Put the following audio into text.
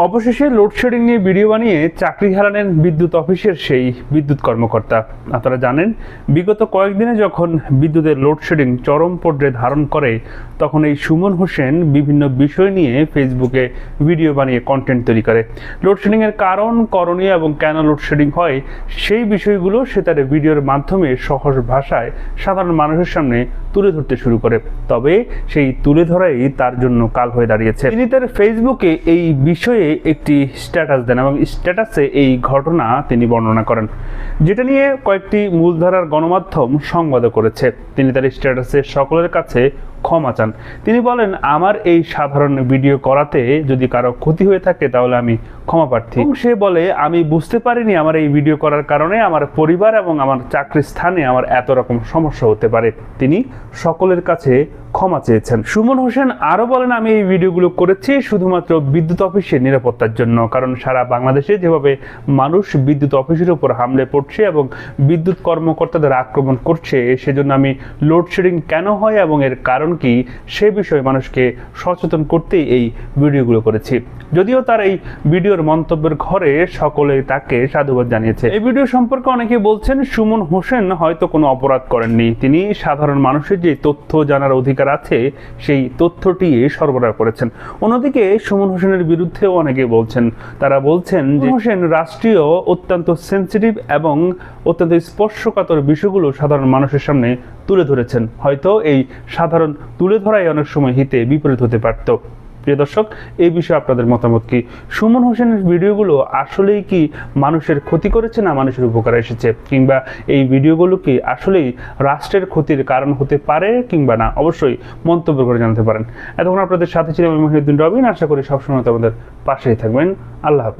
অবশেষে লোডশেডিং নিয়ে ভিডিও বানিয়ে চাকরি হারালেন বিদ্যুৎ অফিসের সেই বিদ্যুৎ কর্মকর্তা। আপনারা জানেন, বিগত কয়েকদিনে যখন বিদ্যুতের লোডশেডিং চরম পর্যায়ে ধারণ করে, তখন এই সুমন হোসেন বিভিন্ন বিষয় নিয়ে ফেসবুকে ভিডিও বানিয়ে কন্টেন্ট তৈরি করে। লোডশেডিংয়ের কারণ, করণীয় এবং কেন লোডশেডিং হয় সেই বিষয়গুলো সে তার ভিডিওর মাধ্যমে সহজ ভাষায় সাধারণ মানুষের সামনে তুলে ধরতে শুরু করে। তবে সেই তুলে ধরাই তার জন্য কাল হয়ে দাঁড়িয়েছে। তিনি তার ফেসবুকে এই বিষয়ে একটি স্ট্যাটাস দেন এবং স্ট্যাটাসে এই ঘটনা তিনি বর্ণনা করেন, যেটা নিয়ে কয়েকটি মূলধারার গণমাধ্যম সংবাদও করেছে। তিনি তার স্ট্যাটাসে সকলের কাছে ক্ষমা চান। তিনি বলেন, আমার এই সাধারণ ভিডিও করাতে যদি কারো ক্ষতি হয়ে থাকে তাহলে আমি ক্ষমা প্রার্থী। সে বলে, আমি বুঝতে পারিনি আমার এই ভিডিও করার কারণে আমার পরিবার এবং আমার চাকরির স্থানে আমার এত রকম সমস্যা হতে পারে। তিনি সকলের কাছে ক্ষমা চেয়েছেন। সুমন হোসেন আরও বলেন, আমি এই ভিডিওগুলো করেছি শুধুমাত্র বিদ্যুৎ অফিসের নিরাপত্তার জন্য, কারণ সারা বাংলাদেশে যেভাবে মানুষ বিদ্যুৎ অফিসের উপর হামলে পড়ছে এবং বিদ্যুৎ কর্মকর্তাদের আক্রমণ করছে, সেজন্য আমি লোডশেডিং কেন হয় এবং এর কারণ কি সে বিষয়ে মানুষকে সচেতন করতেই এই ভিডিওগুলো করেছি। যদিও তার এই ভিডিওর মন্তব্যের ঘরে সকলে তাকে সাধুবাদ জানিয়েছে। এই ভিডিও সম্পর্কে অনেকে বলছেন, সুমন হোসেন হয়তো কোনো অপরাধ করেননি, তিনি সাধারণ মানুষের যে তথ্য জানার অধিকার আছে সেই তথ্যটি সরবরাহ করেছেন। অন্যদিকে সুমন হোসেনের বিরুদ্ধেও অনেকে বলছেন, তারা বলছেন যে হোসেন রাষ্ট্রীয় অত্যন্ত সেন্সিটিভ এবং অত্যন্ত স্পর্শকাতর বিষয়গুলো সাধারণ মানুষের সামনে তুলে ধরেছেন। হয়তো এই সাধারণ তুলে ধরাই অনেক সময় হিতে বিপরীত হতে পারত। প্রিয় দর্শক, এই বিষয়ে আপনাদের মতামত কি? সুমন হোসেনের ভিডিওগুলো আসলেই কি মানুষের ক্ষতি করেছে না মানুষের উপকারে এসেছে, কিংবা এই ভিডিওগুলো কি আসলেই রাষ্ট্রের ক্ষতির কারণ হতে পারে কিংবা না? অবশ্যই মন্তব্য করে জানাতে পারেন। এতক্ষণ আপনাদের সাথে ছিলাম আমি মহিউদ্দিন রবিন। আশা করি সবসময় আমাদের পাশেই থাকবেন। আল্লাহ হাফেজ।